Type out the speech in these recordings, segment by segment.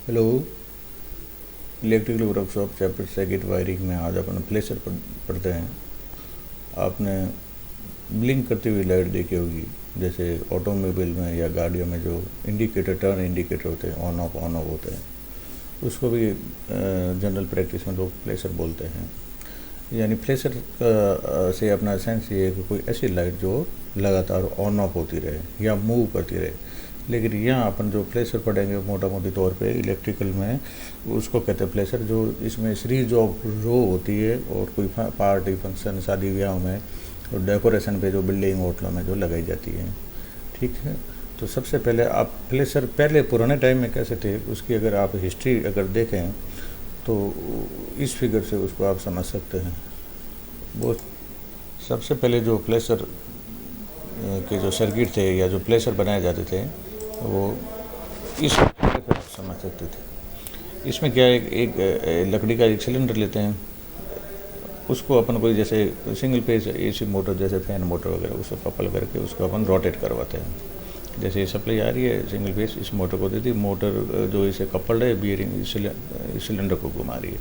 Hello. Electrical workshop chapter second wiring में आज अपन प्लेसर पढ़ते हैं। आपने ब्लिंक करती हुई लाइट देखी होगी, जैसे ऑटोमोबाइल में या गाड़ियों में जो इंडिकेटर, टर्न इंडिकेटर होते हैं, ऑन ऑफ होते हैं, उसको भी जनरल प्रैक्टिस में लोग प्लेसर बोलते हैं। यानी प्लेसर का से अपना सेंस ये है कि कोई ऐसी लाइट जो लगातार ऑन ऑफ होती रहे या मूव करती रहे। लेकिन यहाँ अपन जो प्लेसर पढ़ेंगे मोटा मोटी तौर पे इलेक्ट्रिकल में, उसको कहते हैं प्लेसर, जो इसमें सीरीज ऑफ रो होती है और कोई पार्टी फंक्शन, शादी ब्याह में और डेकोरेशन पे जो बिल्डिंग होटलों में जो लगाई जाती है। ठीक है, तो सबसे पहले आप प्लेसर पहले पुराने टाइम में कैसे थे उसकी अगर आप हिस्ट्री अगर देखें तो इस फिगर से उसको आप समझ सकते हैं। वो सबसे पहले जो प्लेसर के जो सर्किट थे या जो प्लेसर बनाए जाते थे वो इस समझ सकते थे। इसमें क्या है, एक लकड़ी का एक सिलेंडर लेते हैं, उसको अपन कोई जैसे सिंगल फेज एसी मोटर जैसे फैन मोटर वगैरह उसको कपल करके उसको अपन रोटेट करवाते हैं। जैसे ये सप्लाई आ रही है सिंगल फेज, इस मोटर को देती, मोटर जो इसे कपल्ड है बियरिंग सिलेंडर को घुमा रही है।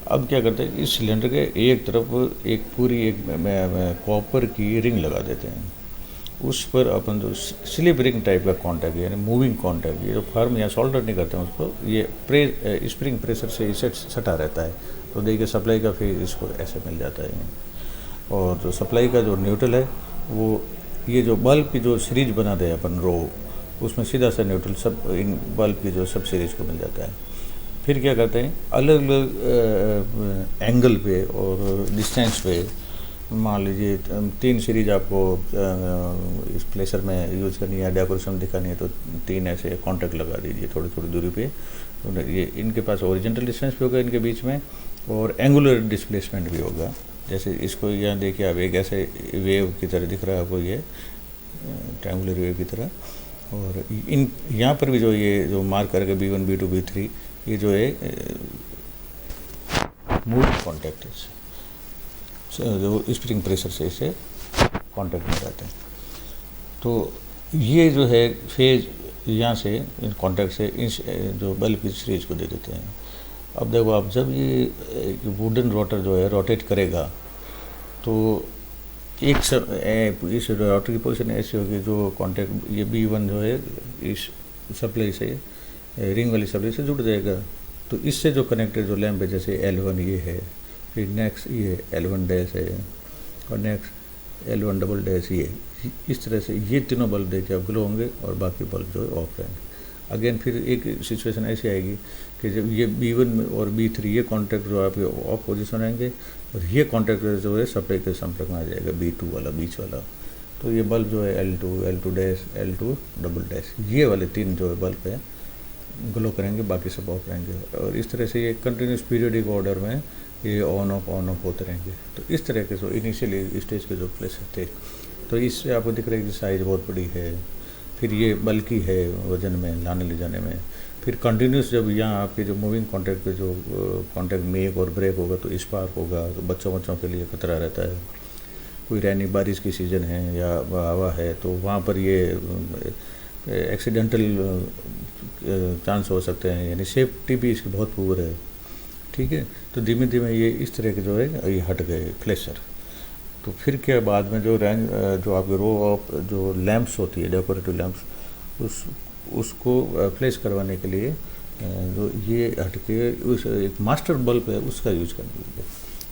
अब क्या करते हैं, इस सिलेंडर के एक तरफ एक पूरी एक कॉपर की रिंग लगा देते हैं। उस पर अपन जो स्लिप रिंग टाइप का कॉन्टैक्ट यानी मूविंग कॉन्टैक्ट, ये जो फर्म या सोल्डर नहीं करते हैं उसको, ये स्प्रिंग प्रेशर से इसे सटा रहता है। तो देखिए सप्लाई का फेज इसको ऐसे मिल जाता है। और जो सप्लाई का जो न्यूट्रल है वो ये जो बल्ब की जो सीरीज बना दे अपन रो, उसमें सीधा सा न्यूट्रल सब इन बल्ब की जो सब सीरीज को मिल जाता है। फिर क्या करते हैं, अलग अलग एंगल पे और डिस्टेंस पे, मान लीजिए 3 सीरीज आपको इस प्लेसर में यूज़ करनी है, डेकोरेशन दिखानी है, तो 3 ऐसे कॉन्टैक्ट लगा दीजिए थोड़ी थोड़ी दूरी पे। तो ये इनके पास ओरिजेंटल डिस्टेंस भी होगा इनके बीच में और एंगुलर डिस्प्लेसमेंट भी होगा। जैसे इसको यहाँ देखिए आप, एक ऐसे वेव की तरह दिख रहा है आपको, ये ट्रायंगुलर वेव की तरह। और इन यहाँ पर भी जो ये जो मार्क करके B1 B2 B3, ये जो है मूव कॉन्टैक्ट है, जो स्प्रिंग प्रेशर से इसे कांटेक्ट में रहते हैं। तो ये जो है फेज यहाँ से इन कांटेक्ट से इस जो बल्ब की सीरीज को दे देते हैं। अब देखो आप, जब ये वुडन रोटर जो है रोटेट करेगा तो एक इस रोटर की पोजीशन ऐसी होगी, जो कांटेक्ट ये B1 जो है इस सप्लाई से, रिंग वाली सप्लाई से जुड़ जाएगा। तो इससे जो कनेक्टेड जो लैम्प है, जैसे L1 ये है, फिर नेक्स्ट ये L1 डैश है और नेक्स्ट L1 डबल डैश ये, इस तरह से ये तीनों बल्ब देखिए आप ग्लो होंगे और बाकी बल्ब जो है ऑफ रहेंगे। अगेन फिर एक सिचुएशन ऐसी आएगी कि जब ये B1 और B3 ये कॉन्टैक्ट जो आपके ऑफ पोजीशन रहेंगे और ये कॉन्टैक्ट जो है सप्लाई के संपर्क में आ जाएगा B2 वाला, बीच वाला। तो ये बल्ब जो है L2 dash, L2 double dash, ये वाले 3 जो है बल्ब है ग्लो करेंगे, बाकी सब ऑफ रहेंगे। और इस तरह से ये कंटिन्यूस पीरियडिक ऑर्डर में ये ऑन ऑफ होते रहेंगे। तो इस तरह के जो इनिशियली स्टेज के जो प्लेसेस थे, तो इससे आपको दिख रहा है कि साइज़ बहुत बड़ी है, फिर ये बल्कि है वजन में लाने ले जाने में। फिर कंटिन्यूस जब यहाँ आपके जो मूविंग कॉन्टैक्ट पे जो कॉन्टैक्ट मेक और ब्रेक होगा तो स्पार्क होगा, तो बच्चों के लिए खतरा रहता है। कोई रैनी बारिश की सीज़न है या हवा है तो वहाँ पर ये एक्सीडेंटल चांस हो सकते हैं, यानी सेफ्टी भी इसकी बहुत पुअर है। ठीक है, तो धीमे धीमे ये इस तरह के जो है ये हट गए प्लेसर। तो फिर क्या, बाद में जो रेंज जो आपके रो ऑफ जो लैंप्स होती है, डेकोरेटिव लैंप्स, उसको प्लेस करवाने के लिए जो ये हट के उस एक मास्टर बल्ब है उसका यूज करने लगे।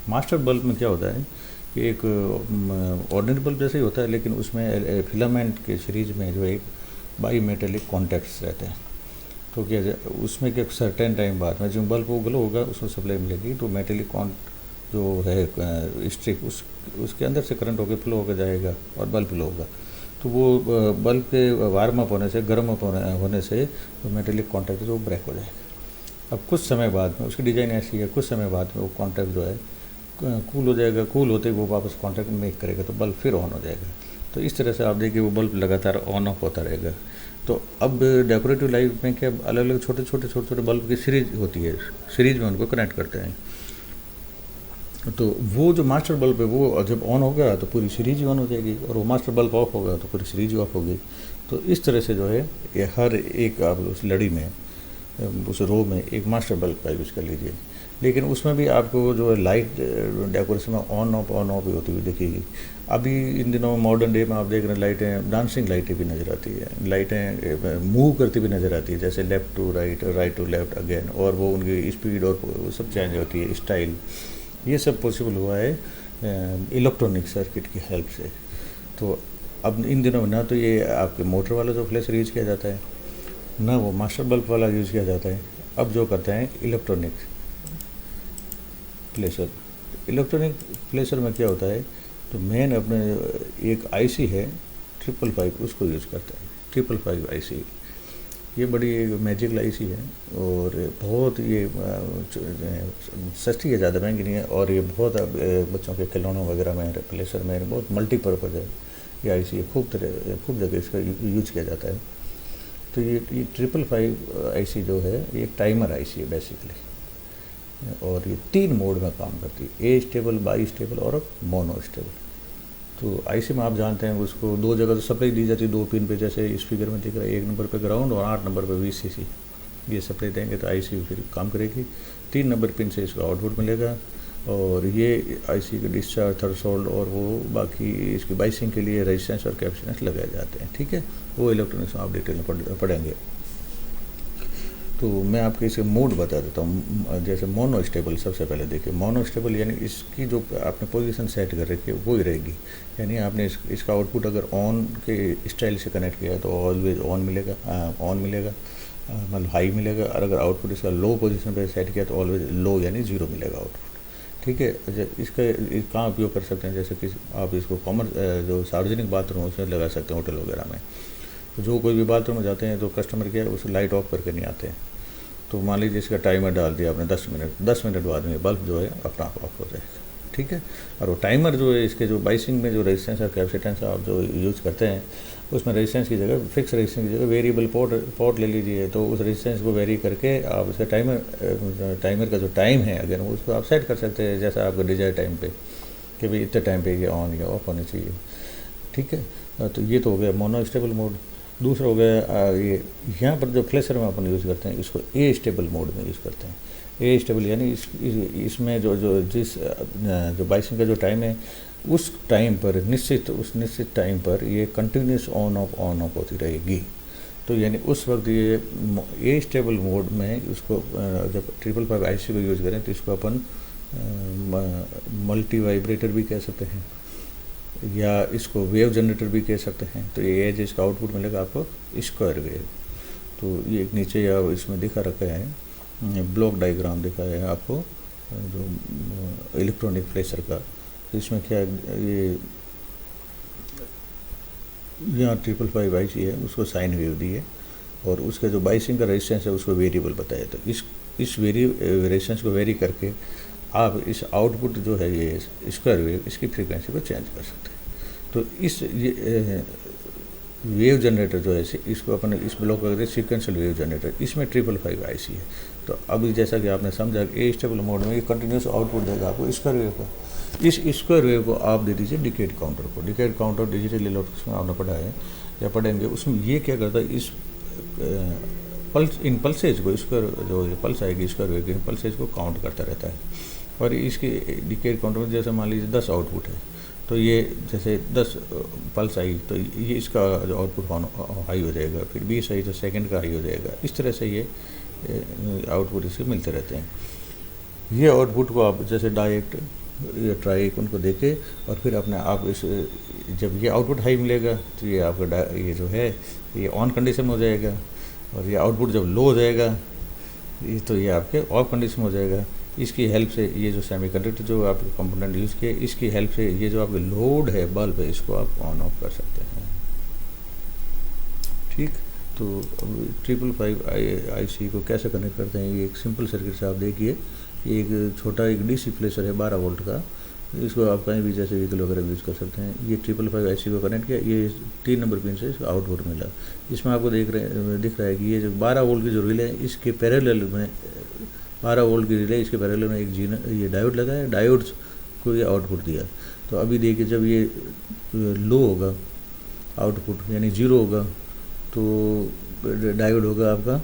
मास्टर बल्ब में क्या होता है कि एक ऑर्डिनरी बल्ब जैसे ही होता है, लेकिन उसमें फिलामेंट के सीरीज में जो एक बाई मेटेलिक कॉन्टैक्ट्स रहते हैं। तो क्या उसमें क्या सर्टेन टाइम बाद में जो बल्ब वो ग्लो होगा उसको सप्लाई मिलेगी, तो मेटेलिक जो है स्ट्रिप उसके अंदर से करंट होकर फ्लो होकर जाएगा और बल्ब फ्लो होगा। तो वो बल्ब के वार्म अप होने से, गर्म अप होने से वो मेटेलिक कॉन्टैक्ट जो ब्रेक हो जाएगा। अब कुछ समय बाद में उसकी डिज़ाइन ऐसी है, कुछ समय बाद में वो कॉन्टैक्ट जो है कूल हो जाएगा, कूल होते ही वो वापस कॉन्टैक्ट मेक करेगा तो बल्ब फिर ऑन हो जाएगा। तो इस तरह से आप देखिए वो बल्ब लगातार ऑन ऑफ होता रहेगा। तो अब डेकोरेटिव लाइट में क्या, अलग अलग छोटे छोटे बल्ब की सीरीज होती है, सीरीज में उनको कनेक्ट करते हैं। तो वो जो मास्टर बल्ब है वो जब ऑन होगा तो पूरी सीरीज ही ऑन हो जाएगी, और वो मास्टर बल्ब ऑफ होगा तो पूरी सीरीज ऑफ होगी। तो इस तरह से जो है ये हर एक आप उस लड़ी में उस रो में एक मास्टर बल्ब का यूज़ कर लीजिए, लेकिन उसमें भी आपको जो है लाइट डेकोरेशन में ऑन ऑफ होती हुई दिखेगी। अभी इन दिनों मॉडर्न डे में आप देख रहे हैं लाइटें, डांसिंग लाइटें भी नज़र आती है, लाइटें मूव करती भी नज़र आती है, जैसे left to right, right to left again, और वो उनकी स्पीड और वो सब चेंज होती है, स्टाइल। ये सब पॉसिबल हुआ है इलेक्ट्रॉनिक सर्किट की हेल्प से। तो अब इन दिनों ना तो ये आपके मोटर वाला जो फ्लैशर यूज़ किया जाता है, ना वो मास्टर बल्ब वाला यूज़ किया जाता है। अब जो करते हैं इलेक्ट्रॉनिक फ्लैशर। इलेक्ट्रॉनिक फ्लैशर में क्या होता है, तो मेन अपने एक आईसी है 555, उसको यूज़ करते हैं। 555 आईसी ये बड़ी मैजिकल आईसी है, और बहुत ये सस्ती है, ज़्यादा महंगी नहीं है, और ये बहुत बच्चों के खिलौनों वगैरह में, फ्लैशर में बहुत मल्टीपर्पज़ है ये आईसी। खूब जगह इसका यूज किया जाता है। तो ये 555 आईसी जो है ये एक टाइमर आईसी है बेसिकली, और ये 3 मोड में काम करती है, ए स्टेबल, बाई स्टेबल और मोनो स्टेबल। तो आईसी में आप जानते हैं उसको 2 जगह तो सप्लाई दी जाती है, 2 पिन पे, जैसे इस फिगर में दिख रहा है, 1 नंबर पे ग्राउंड और 8 नंबर पे वीसीसी। ये सप्लाई देंगे तो आईसी फिर काम करेगी। 3 नंबर पिन से इसको आउटपुट मिलेगा, और ये आईसी का डिस्चार्ज, थ्रेशोल्ड और वो बाकी इसकी बाइसिंग के लिए रेजिस्टेंस और कैपेसिटेंस लगाए जाते हैं। ठीक है, वो इलेक्ट्रॉनिक्स में आप डिटेल में पढ़ेंगे। तो मैं आपको इसके मोड बता देता हूँ। जैसे मोनो स्टेबल, सबसे पहले देखिए मोनो स्टेबल यानी इसकी जो आपने पोजीशन सेट कर रखी है वो ही रहेगी। यानी आपने इसका आउटपुट अगर ऑन के स्टाइल से कनेक्ट किया तो ऑलवेज ऑन मिलेगा, मतलब हाई मिलेगा, और अगर आउटपुट इसका लो पोजीशन पे सेट किया तो ऑलवेज लो यानी 0 मिलेगा आउटपुट। ठीक है, इसका कहाँ उपयोग कर सकते हैं, जैसे कि आप इसको कॉमर्स जो सार्वजनिक बाथरूम है उसमें लगा सकते हैं, होटल वगैरह में। तो जो कोई भी बाथरूम में जाते हैं तो कस्टमर क्या है, उसे लाइट ऑफ करके नहीं आते हैं। तो मान लीजिए इसका टाइमर डाल दिया आपने 10 मिनट बाद में बल्ब जो है अपना आप ऑफ हो जाएगा। ठीक है, और वो टाइमर जो है इसके जो बाइसिंग में जो रेजिस्टेंस और कैपेसिटेंस आप जो यूज़ करते हैं, उसमें रेजिस्टेंस की जगह, फिक्स रेजिस्टेंस की जगह वेरिएबल पोर्ट ले लीजिए। तो उस रेजिस्टेंस को वेरी करके आप उसका टाइमर का जो टाइम है अगर उसको आप सेट कर सकते हैं, जैसा आपका डिजायर टाइम पे, कि भाई इतने टाइम पे ये ऑन या ऑफ होनी चाहिए। ठीक है, तो ये तो हो गया मोनो स्टेबल मोड। दूसरा हो गया ये यहाँ पर जो फ्लैशर में अपन यूज़ करते हैं इसको ए स्टेबल मोड में यूज़ करते हैं। ए स्टेबल यानी इसमें जो बाइसिंग का जो टाइम है उस टाइम पर उस निश्चित टाइम पर ये कंटिन्यूस ऑन ऑफ होती रहेगी। तो यानी उस वक्त ये ए स्टेबल मोड में उसको जब 555 आईसी को यूज़ करें तो इसको अपन मल्टी वाइब्रेटर भी कह सकते हैं, या इसको वेव जनरेटर भी कह सकते हैं। तो ये जो इसका आउटपुट मिलेगा आपको स्क्वायर वेव। तो ये एक नीचे या इसमें दिखा रखा है, ब्लॉक डायग्राम दिखा है आपको जो इलेक्ट्रॉनिक फ्लैशर का। तो इसमें क्या ये यहाँ 555 आईसी है उसको साइन वेव दी है, और उसका जो बाइसिंग का रेजिस्टेंस है उसको वेरिएबल बताया। तो इस रेजिस्टेंस को वेरी करके आप इस आउटपुट जो है ये स्क्वायर वेव, इसकी फ्रीक्वेंसी को चेंज कर सकते हैं। तो इस वेव जनरेटर जो है इसको अपन इस ब्लॉक कर दें सीक्वेंशियल वेव जनरेटर, इसमें 555 आईसी है। तो अभी जैसा कि आपने समझा ए स्टेबल मोड में ये कंटिन्यूस आउटपुट देगा आपको स्क्वायर वेव का। इस स्क्वायर वेव को आप दे दीजिए डिकेड काउंटर को। डिकेड काउंटर डिजिटल इलेक्ट्रॉनिक्स में आपने पढ़ा है या पढ़ेंगे, उसमें ये क्या करता है, इस इन पल्सेज को, स्क्वायर जो ये पल्स आएगी स्क्वायर वेव की, इन पल्सेज को काउंट करता रहता है। और इसके डिकेड काउंटर में जैसे मान लीजिए 10 आउटपुट है, तो ये जैसे 10 पल्स आई तो ये इसका जो आउटपुट हाई हो जाएगा, फिर 20 आई तो सेकंड का हाई हो जाएगा। इस तरह से ये आउटपुट इसके मिलते रहते हैं। ये आउटपुट को आप जैसे डायरेक्ट या ट्राइक उनको देके, और फिर अपने आप इस जब ये आउटपुट हाई मिलेगा तो ये आपका ये जो है ये ऑन कंडीशन में हो जाएगा, और ये आउटपुट जब लो हो जाएगा तो ये आपके ऑफ कंडीशन में हो जाएगा। इसकी हेल्प से ये जो सेमीकंडक्टर जो आपके कंपोनेंट यूज़ किए, इसकी हेल्प से ये जो आपके लोड है बल्ब है इसको आप ऑन ऑफ कर सकते हैं। ठीक, तो 555 आईसी को कैसे कनेक्ट करते हैं, ये एक सिंपल सर्किट से आप देखिए। ये एक छोटा एक डीसी फ्लैशर है 12 वोल्ट का, इसको आप कहीं भी जैसे व्हीकल वगैरह यूज़ कर सकते हैं। ये 555 आईसी को कनेक्ट किया, ये 3 नंबर पिन से इसका आउटपुट मिला। इसमें आपको दिख रहा है कि ये जो 12 वोल्ट की जो रिले है इसके पैरेलल में 12 वोल्ट की रिले, इसके पैरेलल में एक ये डायोड लगा है, डायोड्स को ये आउटपुट दिया। तो अभी देखिए जब ये लो होगा आउटपुट यानी 0 होगा तो डायोड होगा आपका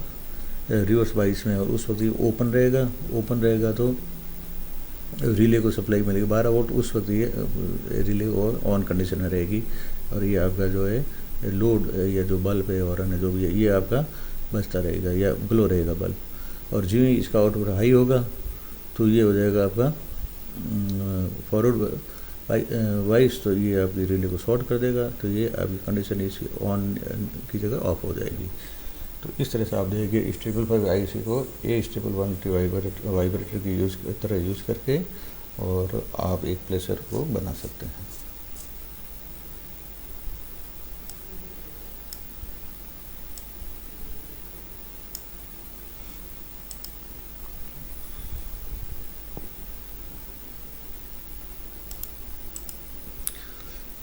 रिवर्स बाइस में, और उस वक्त ये ओपन रहेगा तो रिले को सप्लाई मिलेगी 12 वोल्ट, उस वक्त ये रिले और ऑन कंडीशन में रहेगी, और ये आपका जो है लोड या जो बल्ब है और अन्य जो भी है ये आपका बचता रहेगा या ग्लो रहेगा बल्ब। और जो ही इसका आउटपुट हाई होगा तो ये हो जाएगा आपका फॉरवर्ड वाइस, तो ये आपकी रिले को शॉर्ट कर देगा, तो ये आपकी कंडीशन इसकी ऑन की जगह ऑफ हो जाएगी। तो इस तरह से आप देखिए इस 555 IC को A111 वाइब्रेटर की तरह यूज़ करके और आप एक प्लेसर को बना सकते हैं।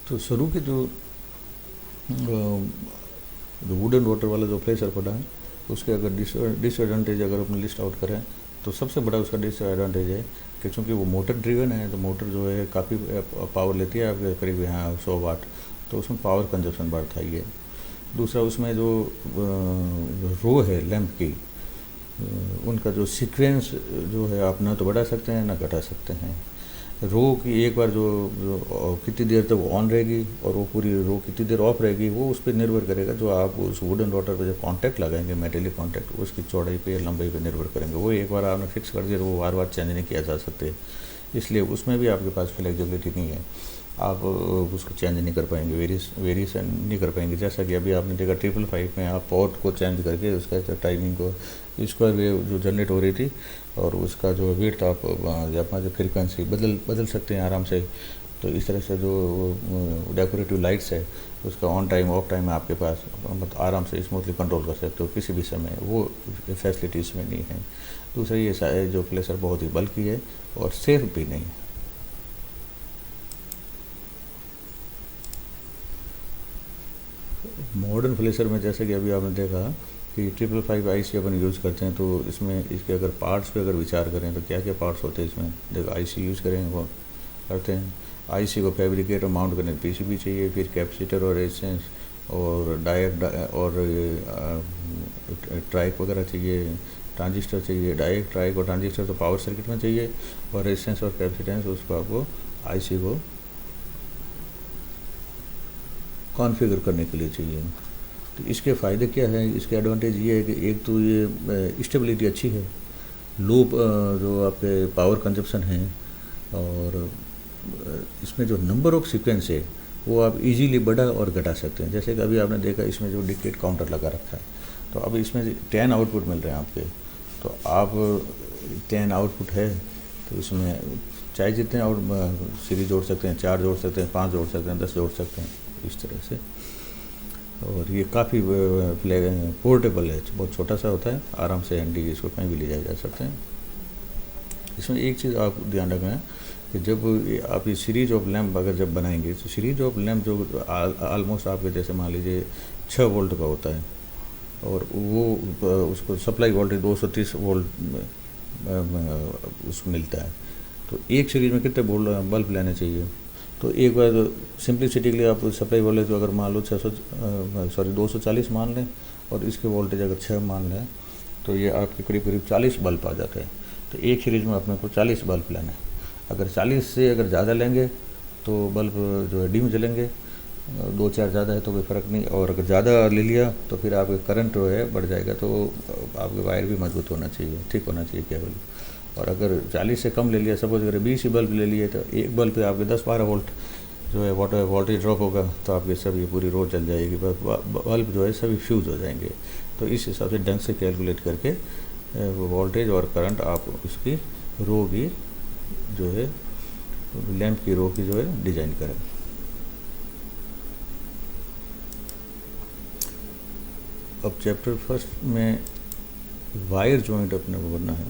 तो शुरू के जो वुडन वाटर वाला जो प्लेसर पड़ा है उसके अगर डिसएडवांटेज अगर अपने लिस्ट आउट करें तो सबसे बड़ा उसका डिसएडवांटेज है कि चूँकि वो मोटर ड्रिवन है तो मोटर जो है काफ़ी पावर लेती है आपके करीब यहाँ 100 वाट, तो उसमें पावर कंजप्शन बढ़ता ही है। दूसरा उसमें जो रो है लैंप की उनका जो सीक्वेंस जो है आप ना तो बढ़ा सकते हैं ना घटा सकते हैं। रो की एक बार जो कितनी देर तक वो ऑन रहेगी और वो पूरी रो कितनी देर ऑफ रहेगी वो उस पर निर्भर करेगा। जो आप उस वुडन रोटर पे जो कॉन्टैक्ट लगाएंगे मेटेलिक कॉन्टैक्ट उसकी चौड़ाई पे लंबाई पे निर्भर करेंगे। वो एक बार आपने फिक्स कर दिया तो वो बार बार चेंज नहीं किया जा सकते, इसलिए उसमें भी आपके पास फ्लेक्सिबिलिटी नहीं है, आप उसको चेंज नहीं कर पाएंगे, वेरिएशन नहीं कर पाएंगे। जैसा कि अभी आपने देखा 555 में आप पोर्ट को चेंज करके उसका टाइमिंग को स्क्वायर वेव जो जनरेट हो रही थी और उसका जो विड्थ आप या जो फ्रीक्वेंसी बदल सकते हैं आराम से। तो इस तरह से जो डेकोरेटिव लाइट्स है उसका ऑन टाइम ऑफ टाइम आपके पास मतलब आराम से स्मूथली कंट्रोल कर सकते हो किसी भी समय, वो फैसिलिटी इसमें नहीं है। दूसरा ये जो प्लेसर बहुत ही बल्कि है और सेफ भी नहीं है। मॉडर्न प्लेसर में जैसे कि अभी आपने देखा कि 555 IC अपन यूज़ करते हैं, तो इसमें इसके अगर पार्ट्स पे अगर विचार करें तो क्या क्या पार्ट्स होते हैं इसमें। देखो IC यूज़ करेंगे वो करते हैं, IC को फैब्रिकेट और माउंट करने PCB चाहिए, फिर कैपेसिटर और रेजिस्टेंस और डायोड और ट्राइक वगैरह चाहिए, ट्रांजिस्टर चाहिए। डायोड ट्राइक और ट्रांजिस्टर तो पावर सर्किट में चाहिए, और रेजिस्टेंस और कैपेसिटेंस उसको आपको IC को कॉन्फ़िगर करने के लिए चाहिए। तो इसके फ़ायदे क्या है, इसके एडवांटेज ये है कि एक तो ये स्टेबिलिटी अच्छी है, लो जो आपके पावर कंजप्शन है, और इसमें जो नंबर ऑफ सीक्वेंस है वो आप इजीली बढ़ा और घटा सकते हैं। जैसे कि अभी आपने देखा इसमें जो डिकेट काउंटर लगा रखा है, तो अब इसमें 10 आउटपुट मिल रहे हैं आपके, तो आप 10 आउटपुट है तो इसमें चाहे जितने सीरीज जोड़ सकते हैं, 4 जोड़ सकते हैं, 5 जोड़ सकते हैं, 10 जोड़ सकते हैं, इस तरह से। और ये काफ़ी पोर्टेबल है, बहुत छोटा सा होता है, आराम से हैंडी इसको कहीं भी ले जाया जा सकते हैं। इसमें एक चीज़ आप ध्यान रखना है कि जब आप ये सीरीज ऑफ लैंप अगर जब बनाएंगे तो सीरीज ऑफ लैंप जो ऑलमोस्ट आपके जैसे मान लीजिए 6 वोल्ट का होता है और वो उसको सप्लाई वोल्टेज 230 वोल्ट उसको मिलता है, तो एक सीरीज में कितने बल्ब लेने चाहिए। तो एक बार सिंप्लिसिटी के लिए आप सप्लाई वोल्टेज अगर मान लो 240 मान लें और इसके वोल्टेज अगर 6 मान लें तो ये आपके करीब करीब 40 बल्ब आ जाते हैं। तो एक सीरीज में अपने को 40 बल्ब लेने हैं। अगर 40 से अगर ज़्यादा लेंगे तो बल्ब जो है डिम जलेंगे, 2-4 ज़्यादा है तो कोई फ़र्क नहीं, और अगर ज़्यादा ले लिया तो फिर आपके करंट जो है बढ़ जाएगा। तो आपके वायर भी मजबूत होना चाहिए, ठीक होना चाहिए केबल। और अगर 40 से कम ले लिया, सपोज अगर 20 ही बल्ब ले लिए तो एक बल्ब पे आपके 10-12 वोल्ट जो है वोल्टेज ड्रॉप होगा, तो आपके सभी पूरी रो चल जाएगी, बल्ब जो है सभी फ्यूज़ हो जाएंगे। तो इस हिसाब से ढंग से कैलकुलेट करके वोल्टेज और करंट आप उसकी रो की जो है लैंप की रो की जो है डिज़ाइन करें। अब चैप्टर फर्स्ट में वायर जॉइंट अपने को बनना है।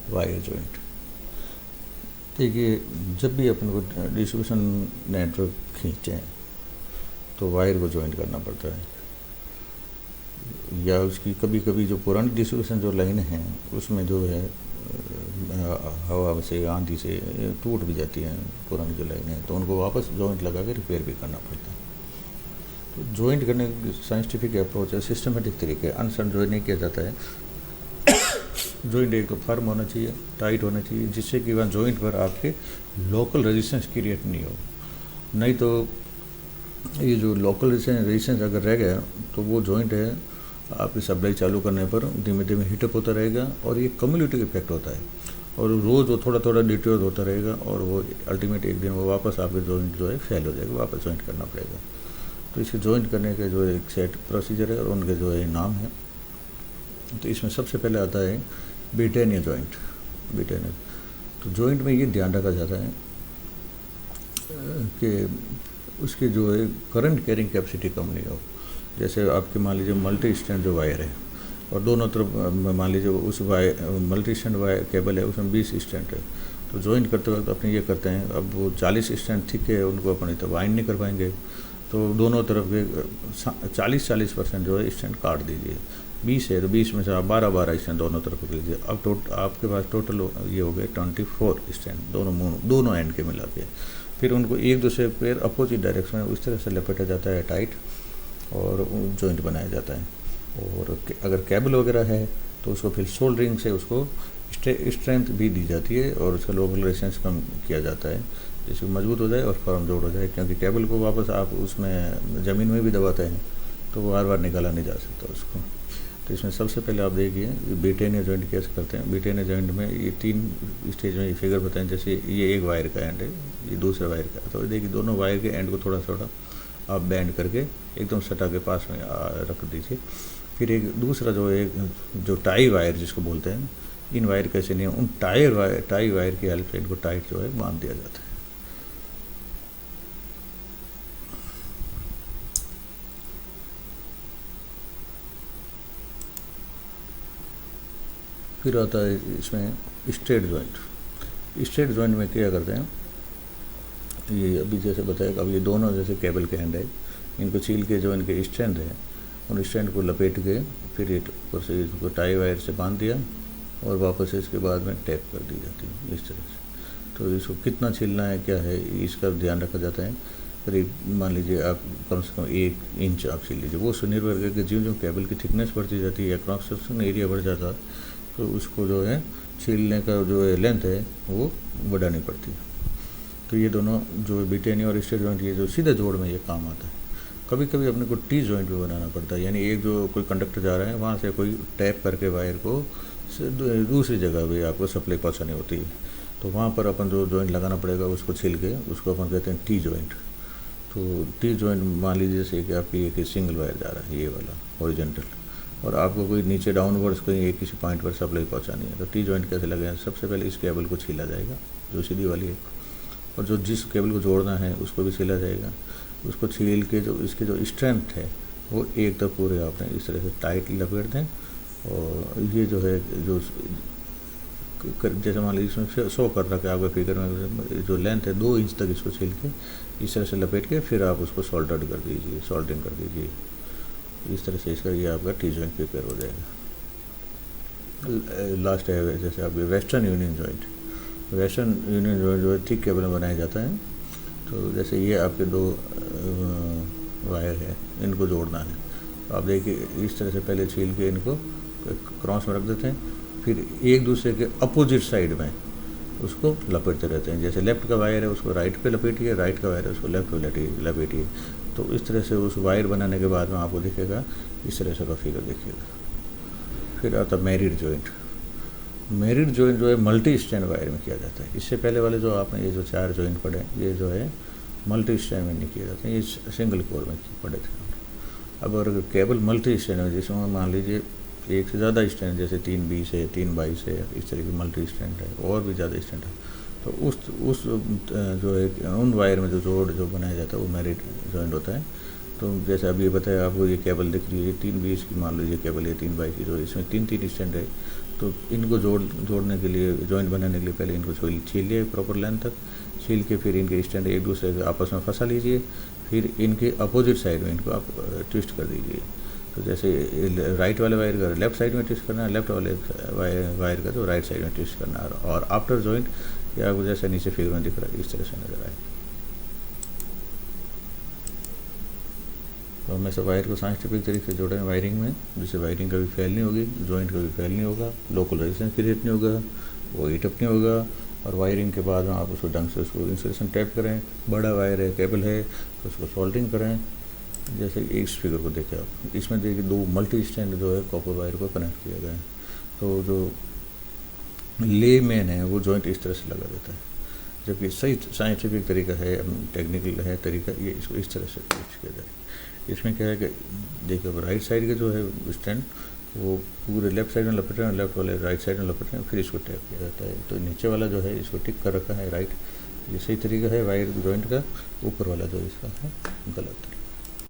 वायर जॉइंट देखिए, जब भी अपन को डिस्ट्रीब्यूशन नेटवर्क खींचें तो वायर को जॉइंट करना पड़ता है, या उसकी कभी कभी जो पुरानी डिस्ट्रीब्यूशन जो लाइनें हैं उसमें जो है हवा से आंधी से टूट भी जाती हैं पुरानी जो लाइनें हैं, तो उनको वापस जॉइंट लगा के रिपेयर भी करना पड़ता है। तो जॉइंट करने की साइंटिफिक अप्रोच है, सिस्टमेटिक तरीके, अनसन जॉइंट नहीं किया जाता है। जॉइंट एक तो फर्म होना चाहिए, टाइट होना चाहिए, जिससे कि वहाँ जॉइंट पर आपके लोकल रेजिस्टेंस क्रिएट नहीं हो। नहीं तो ये जो लोकल रेजिस्टेंस अगर रह गया तो वो जॉइंट है आपकी सप्लाई चालू करने पर धीमे धीमे हीटअप होता रहेगा और ये कम्युलेटिव इफेक्ट होता है और रोज़ वो थोड़ा थोड़ा डिटोर होता रहेगा और वो अल्टीमेट एक दिन वो वापस आपके जॉइंट जो है फेल हो जाएगा, वापस जॉइंट करना पड़ेगा। तो इसके जॉइंट करने के जो एक सेट प्रोसीजर है और उनके जो है नाम है। तो इसमें सबसे पहले आता है ब्रिटेनिया जॉइंट। ब्रिटेनिया तो जॉइंट में ये ध्यान रखा जाता है कि उसकी जो है करंट कैरिंग कैपेसिटी कम नहीं हो। जैसे आपके मान लीजिए मल्टी स्टैंड जो वायर है और दोनों तरफ मान लीजिए उस wire multi stand wire cable है, उसमें 20 स्टैंड है। तो जॉइंट करते वक्त अपने ये करते हैं, अब वो 40 स्टैंड थिक है, उनको अपन तो वाइंड नहीं कर पाएंगे, तो दोनों तरफ के 40% जो है स्टैंड काट दीजिए। 20 है तो 20 में से आप 12 स्टैंड दोनों तरफ कर लीजिए। अब आपके पास टोटल ये हो गए 24 स्टैंड दोनों एंड के मिला के। फिर उनको एक दूसरे पर अपोजिट डायरेक्शन में उस तरह से लपेटा जाता है टाइट और जॉइंट बनाया जाता है। और अगर केबल वगैरह है तो उसको फिर सोल्डरिंग से उसको स्ट्रेंथ भी दी जाती है और उसका लोकल रेजिस्टेंस कम किया जाता है, जिससे मजबूत हो जाए और फर्म जोड़ हो जाए। क्योंकि केबल को वापस आप उसमें ज़मीन में भी दबाते हैं तो बार बार निकाला नहीं जा सकता उसको। तो इसमें सबसे पहले आप देखिए ब्रिटेनिया जॉइंट कैसे करते हैं। ब्रिटेनिया जॉइंट में ये 3 स्टेज में ये फिगर बताएं। जैसे ये एक वायर का एंड है, ये दूसरा वायर का, तो देखिए दोनों वायर के एंड को थोड़ा थोड़ा आप बैंड करके एकदम सटा के पास में रख दीजिए। फिर एक दूसरा जो टाई वायर जिसको बोलते हैं, इन वायर कैसे नहीं, उन टाई वायर की हेल्प से इनको टाइट जो है बांध दिया जाता है। फिर आता है इसमें स्ट्रेट जॉइंट। स्ट्रेट जॉइंट में क्या करते हैं, ये अभी जैसे बताया, अब ये दोनों जैसे केबल के एंड है, इनको छील के जो इनके स्टैंड है उन स्टैंड को लपेट के फिर ये ऊपर से इसको टाई वायर से बांध दिया और वापस इसके बाद में टैप कर दी जाती है इस तरह से। तो इसको कितना छीलना है क्या है इसका ध्यान रखा जाता है। करीब मान लीजिए आप कम से कम 1 इंच आप छील लीजिए। वो उससे निर्भर करके जो केबल की थिकनेस बढ़ती जाती है, क्रॉस सेक्शन एरिया बढ़ जाता है, तो उसको जो है छीलने का जो है लेंथ है वो बढ़ानी पड़ती है। तो ये दोनों जो ब्रिटेनिया और स्ट्रेट जॉइंट, ये जो सीधे जोड़ में ये काम आता है। कभी कभी अपने को टी जॉइंट भी बनाना पड़ता है, यानी एक जो कोई कंडक्टर जा रहा है वहाँ से कोई टैप करके वायर को दूसरी जगह भी आपको सप्लाई पहुँचानी होती है, तो वहाँ पर अपन जो जॉइंट लगाना पड़ेगा उसको छिल के उसको अपन कहते हैं टी जॉइंट। तो टी जॉइंट मान लीजिए जैसे कि आपकी एक सिंगल वायर जा रहा है ये वाला हॉरिजॉन्टल, और आपको कोई नीचे डाउनवर्ड्स कोई एक किसी पॉइंट पर सप्लाई पहुँचानी है, तो टी जॉइंट कैसे लगेगा। सबसे पहले इस केबल को छीला जाएगा जो सीधी वाली है, और जो जिस केबल को जोड़ना है उसको भी छीला जाएगा। उसको छील के जो इसके जो स्ट्रेंथ है वो एक तक पूरे आपने इस तरह से टाइट लपेट दें। और ये जो है जो जैसे मान लीजिए इसमें 100 कर रखा है आपका फिगर में, जो लेंथ है 2 इंच तक इसको छील के इस तरह से लपेट के फिर आप उसको सोल्डरिंग कर दीजिए। इस तरह से इसका ये आपका टी जॉइंट प्रिपेयर हो जाएगा। लास्ट है जैसे आपके western union joint. Western union joint जो है थिक केबल में बनाया जाता है। तो जैसे ये आपके 2 वायर है, इनको जोड़ना है, तो आप देखिए इस तरह से पहले छील के इनको क्रॉस में रख देते हैं, फिर एक दूसरे के अपोजिट साइड में उसको लपेटते रहते हैं। जैसे लेफ़्ट का वायर है उसको राइट पे लपेटिए, राइट का वायर है उसको लेफ़्ट पे लपेटिए। तो इस तरह से उस वायर बनाने के बाद में आपको दिखेगा इस तरह से का फिगर दिखेगा। फिर आता मैरिड जॉइंट। मैरिड जॉइंट जो है मल्टी स्टैंड वायर में किया जाता है। इससे पहले वाले जो आपने ये जो 4 जॉइंट पढ़े ये जो है मल्टी स्टैंड में नहीं किए जाते, ये सिंगल कोर में पढ़े थे। अब अगर केबल मल्टी स्टैंड है जिसमें मान लीजिए एक से ज़्यादा स्टैंड, जैसे 3 20 है, 3 22 है, इस तरह की मल्टी स्टैंड है और भी ज़्यादा स्टैंड है, तो उस जो है उन वायर में जो जोड़ जो बनाया जाता है वो मैरिड जॉइंट होता है। तो जैसे अभी बताया आपको ये केबल दिख रही है 3 20 की, मान लीजिए केबल है 3 22 की, जो इसमें 3 स्टैंड है। तो इनको जोड़ने के लिए, जॉइंट बनाने के लिए पहले इनको छील लिए प्रॉपर लेंथ तक, छील के फिर इनके स्टैंड एक दूसरे के आपस में फंसा लीजिए, फिर इनके अपोजिट साइड में इनको आप ट्विस्ट कर दीजिए। तो जैसे राइट वाले वायर का लेफ्ट साइड में ट्विस्ट करना है, लेफ्ट वाले वायर का तो राइट साइड में ट्विस्ट करना है। और आफ्टर जॉइंट या आपको जैसे नीचे फिगर में दिख रहा है इस तरह से नजर आए। तो हमेशा वायर को साइंटिफिक तरीके से जोड़ें वायरिंग में, जिससे वायरिंग कभी फेल नहीं होगी, जॉइंट कभी फेल नहीं होगा, लोकल रेजिस्टेंस क्रिएट नहीं होगा, वो हीट अप नहीं होगा। और वायरिंग के बाद में आप उसको ढंग से उसको इंसुलेशन टैप करें। बड़ा वायर है, केबल है, तो उसको सोल्डरिंग करें। जैसे इस फिगर को देखें आप, इसमें देखिए 2 मल्टी स्टैंड जो है कॉपर वायर को कनेक्ट किया गया है। तो जो ले मैन है वो जॉइंट इस तरह से लगा देता है, जबकि सही साइंटिफिक तरीका है, टेक्निकल है तरीका, ये इसको इस तरह से यूज किया जाए। इसमें क्या है कि देखिए राइट साइड के जो है स्टैंड वो पूरे लेफ्ट साइड में लपेट रहे हैं, लेफ्ट वाले राइट साइड में लपेट रहे हैं, फिर इसको टैप किया जाता है। तो नीचे वाला जो है इसको टिक कर रखा है राइट, ये सही तरीका है वायर जॉइंट का। ऊपर वाला जो इसका है गलत तरीका।